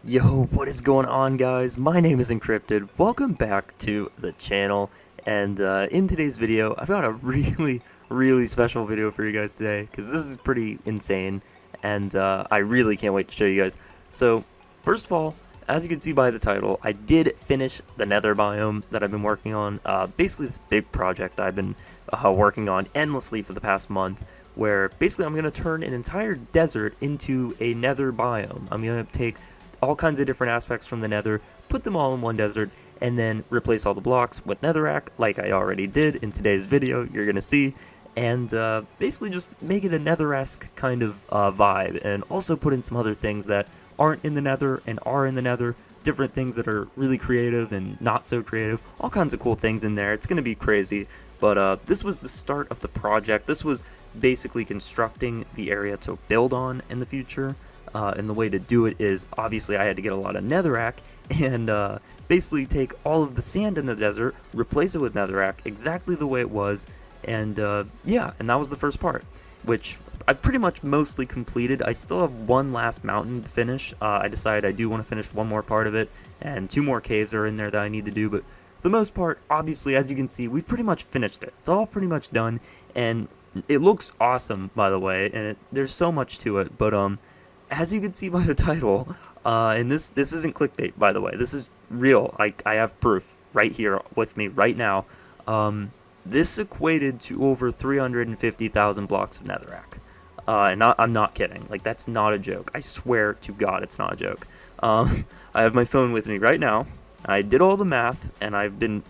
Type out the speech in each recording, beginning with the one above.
Yo, what is going on, guys? My name is Encrypted. Welcome back to the channel. And in today's video, I've got a really special video for you guys today because this is pretty insane, and I really can't wait to show you guys. So, first of all, as you can see by the title, I did finish the Nether biome that I've been working on. Basically, this big project I've been working on endlessly for the past month, where basically I'm going to turn an entire desert into a Nether biome. I'm going to take all kinds of different aspects from the Nether, put them all in one desert, and then replace all the blocks with Netherrack, like I already did in today's video, you're gonna see, and basically just make it a Nether-esque kind of vibe, and also put in some other things that aren't in the Nether and are in the Nether, different things that are really creative and not so creative, all kinds of cool things in there. It's gonna be crazy, but this was the start of the project. This was basically constructing the area to build on in the future. And the way to do it is, obviously, I had to get a lot of Netherrack and basically take all of the sand in the desert, replace it with Netherrack exactly the way it was, and yeah, and that was the first part, which I pretty much mostly completed. I still have one last mountain to finish. I decided I do want to finish one more part of it, and two more caves are in there that I need to do, but for the most part, obviously, as you can see, we've pretty much finished it. It's all pretty much done, and it looks awesome, by the way, and there's so much to it, but as you can see by the title, and this isn't clickbait, by the way. This is real. I have proof right here with me right now. This equated to over 350,000 blocks of Netherrack. And I'm not kidding. Like, that's not a joke. I swear to God, it's not a joke. I have my phone with me right now. I did all the math, and I didn't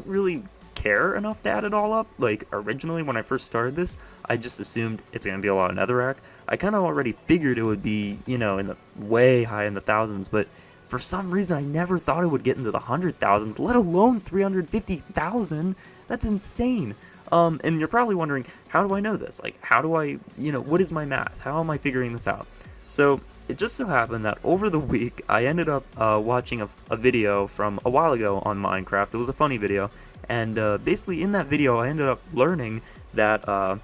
really care enough to add it all up. Like, originally when I first started this, I just assumed it's going to be a lot of Netherrack. I kind of already figured it would be, in the way high in the thousands, but for some reason I never thought it would get into the 100,000s, let alone 350,000. That's insane. And you're probably wondering, how do I know this? Like, how do I, what is my math? How am I figuring this out? So it just so happened that over the week I ended up watching a video from a while ago on Minecraft. It was a funny video, and basically in that video I ended up learning that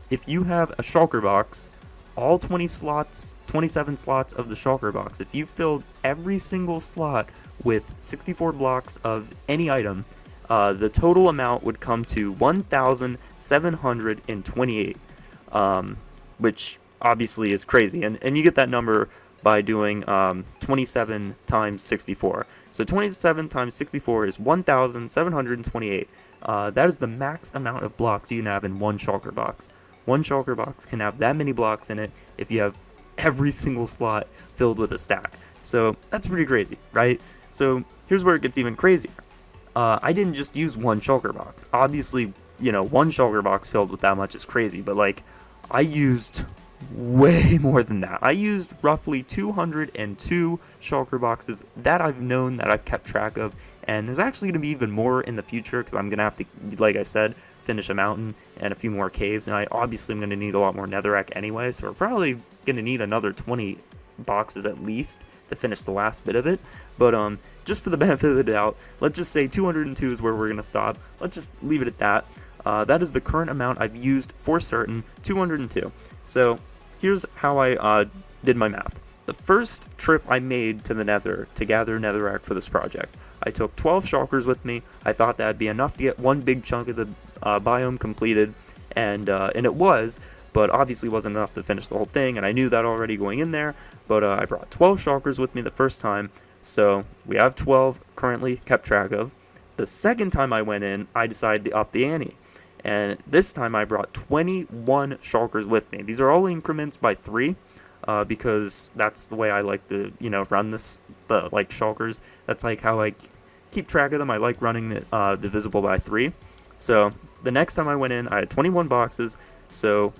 if you have a shulker box, all 27 slots of the shulker box, if you filled every single slot with 64 blocks of any item, the total amount would come to 1,728, which obviously is crazy. And you get that number by doing 27 times 64. So 27 times 64 is 1,728. That is the max amount of blocks you can have in one shulker box. One shulker box can have that many blocks in it if you have every single slot filled with a stack. So that's pretty crazy, right? So here's where it gets even crazier. I didn't just use one shulker box. Obviously, one shulker box filled with that much is crazy, but like, I used way more than that. I used roughly 202 shulker boxes that I've known, that I've kept track of, and there's actually going to be even more in the future because I'm going to have to, like I said, finish a mountain and a few more caves, and I obviously am going to need a lot more Netherrack anyway, so we're probably going to need another 20 boxes at least to finish the last bit of it. But just for the benefit of the doubt, let's just say 202 is where we're going to stop. Let's just leave it at that. That is the current amount I've used for certain, 202. So here's how I did my math. The first trip I made to the Nether to gather Netherrack for this project, I took 12 shulkers with me. I thought that'd be enough to get one big chunk of the biome completed, and it was, but obviously wasn't enough to finish the whole thing, and I knew that already going in there, but I brought 12 shulkers with me the first time, so we have 12 currently kept track of. The second time I went in, I decided to up the ante, and this time I brought 21 shulkers with me. These are all increments by 3, because that's the way I like to, run this, like shulkers. That's like how I keep track of them. I like running it divisible by 3. So the next time I went in, I had 21 boxes. So,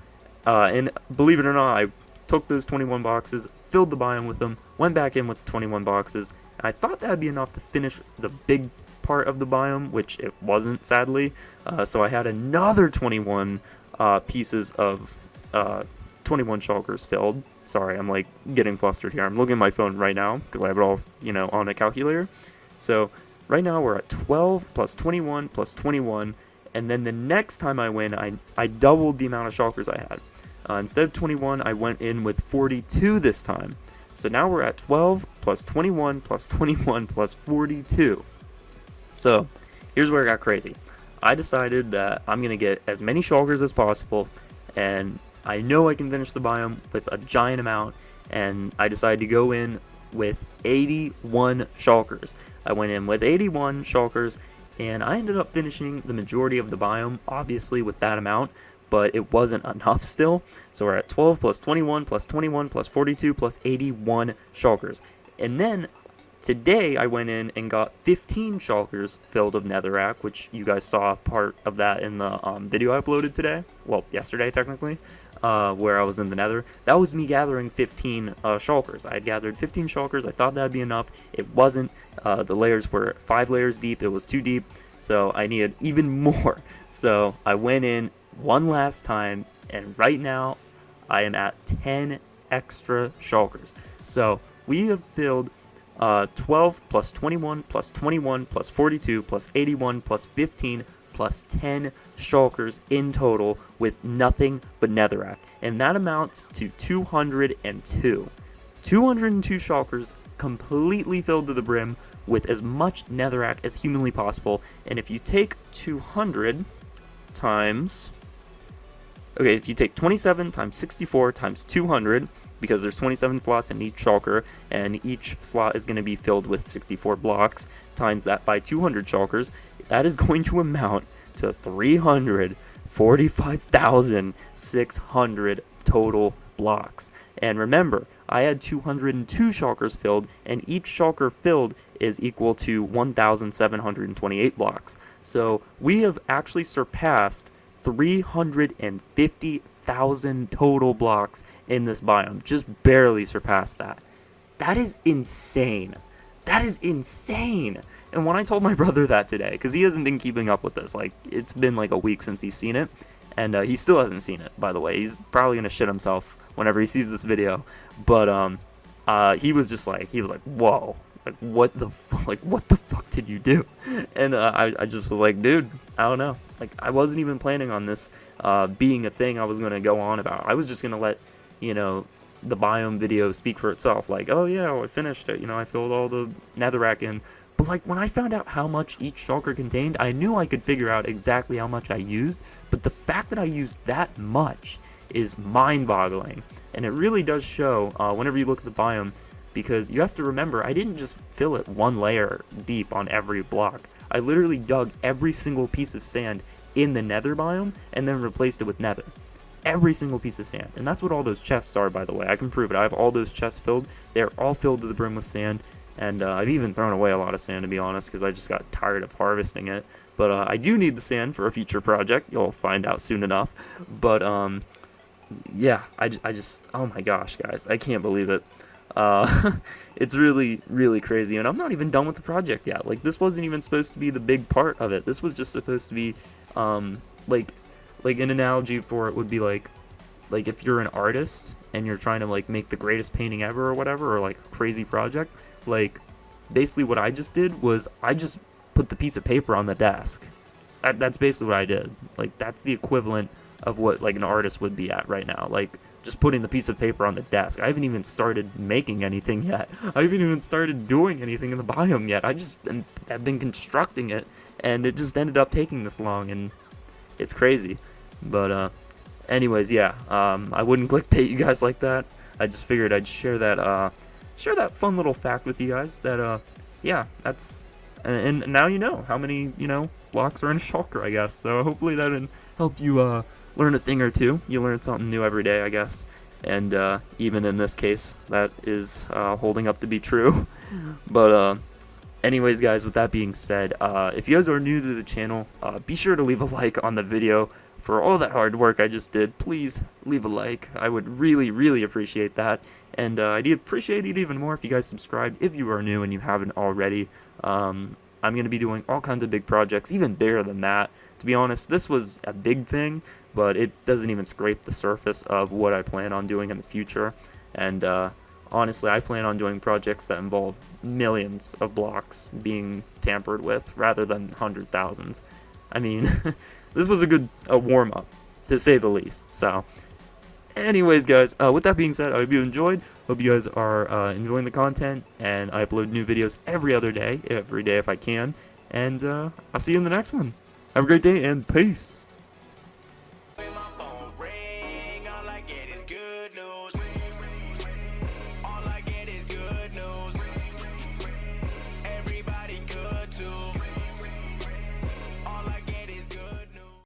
and believe it or not, I took those 21 boxes, filled the biome with them, went back in with 21 boxes. I thought that'd be enough to finish the big part of the biome, which it wasn't, sadly. So I had another 21 pieces of 21 shulkers filled. Sorry, I'm like getting flustered here. I'm looking at my phone right now because I have it all, on a calculator. So right now we're at 12 plus 21 plus 21. And then the next time I went, I doubled the amount of shulkers I had. Instead of 21, I went in with 42 this time. So now we're at 12 plus 21 plus 21 plus 42. So here's where it got crazy. I decided that I'm going to get as many shulkers as possible, and I know I can finish the biome with a giant amount, and I decided to go in with 81 shulkers. I went in with 81 shulkers, and I ended up finishing the majority of the biome, obviously with that amount, but it wasn't enough still. So we're at 12 plus 21 plus 21 plus 42 plus 81 shulkers. And then today I went in and got 15 shulkers filled of netherrack, which you guys saw part of that in the video I uploaded today. Well, yesterday technically, where I was in the nether. That was me gathering 15 shulkers. I had gathered 15 shulkers. I thought that'd be enough. It wasn't. The layers were 5 layers deep. It was too deep, so I needed even more. So I went in one last time, and right now I am at 10 extra shulkers. So we have filled 12 plus 21 plus 21 plus 42 plus 81 plus 15 plus 10 shulkers in total with nothing but netherrack. And that amounts to 202. 202 shulkers completely filled to the brim with as much netherrack as humanly possible. And if you take 200 times... Okay, if you take 27 times 64 times 200, because there's 27 slots in each shulker, and each slot is going to be filled with 64 blocks, times that by 200 shulkers, that is going to amount to 345,600 total blocks. And remember, I had 202 shulkers filled, and each shulker filled is equal to 1,728 blocks. So we have actually surpassed 350,000 total blocks in this biome. Just barely surpassed that. That is insane. That is insane. And when I told my brother that today, because he hasn't been keeping up with this, like, it's been like a week since he's seen it, and he still hasn't seen it, by the way. He's probably gonna shit himself whenever he sees this video. But he was just like, whoa, like what the fuck did you do? And I just was like, dude, I don't know. Like, I wasn't even planning on this being a thing I was gonna go on about. I was just gonna let, you know, the biome video speak for itself. Like, oh yeah, I finished it. You know, I filled all the netherrack in. But like, when I found out how much each shulker contained, I knew I could figure out exactly how much I used. But the fact that I used that much is mind-boggling, and it really does show whenever you look at the biome. Because you have to remember, I didn't just fill it one layer deep on every block. I literally dug every single piece of sand in the nether biome and then replaced it with nether. Every single piece of sand. And that's what all those chests are, by the way. I can prove it. I have all those chests filled. They're all filled to the brim with sand. And I've even thrown away a lot of sand, to be honest, because I just got tired of harvesting it. But I do need the sand for a future project. You'll find out soon enough. But yeah, I just, oh my gosh, guys. I can't believe it. It's really, really crazy, and I'm not even done with the project yet. Like, this wasn't even supposed to be the big part of it. This was just supposed to be, like an analogy for it would be like if you're an artist and you're trying to like make the greatest painting ever or whatever, or like a crazy project. Like, basically what I just did was I just put the piece of paper on the desk. That's basically what I did. Like, that's the equivalent of what like an artist would be at right now. Like, just putting the piece of paper on the desk. I haven't even started making anything yet. I haven't even started doing anything in the biome yet. I just have been constructing it, and it just ended up taking this long, and it's crazy. But anyways, yeah, I wouldn't clickbait you guys like that. I just figured I'd share that fun little fact with you guys. That yeah, that's and now you know how many blocks are in a shulker, I guess. So hopefully that helped you learn a thing or two. You learn something new every day, I guess. And even in this case, that is holding up to be true. But anyways, guys, with that being said, if you guys are new to the channel, be sure to leave a like on the video. For all that hard work I just did, please leave a like. I would really, really appreciate that. And I'd appreciate it even more if you guys subscribed if you are new and you haven't already. I'm going to be doing all kinds of big projects, even bigger than that. To be honest, this was a big thing, but it doesn't even scrape the surface of what I plan on doing in the future. And honestly, I plan on doing projects that involve millions of blocks being tampered with rather than 100,000s. I mean, this was a warm-up, to say the least. So, anyways, guys, with that being said, I hope you enjoyed. Hope you guys are enjoying the content, and I upload new videos every day if I can. And I'll see you in the next one. Have a great day, and peace.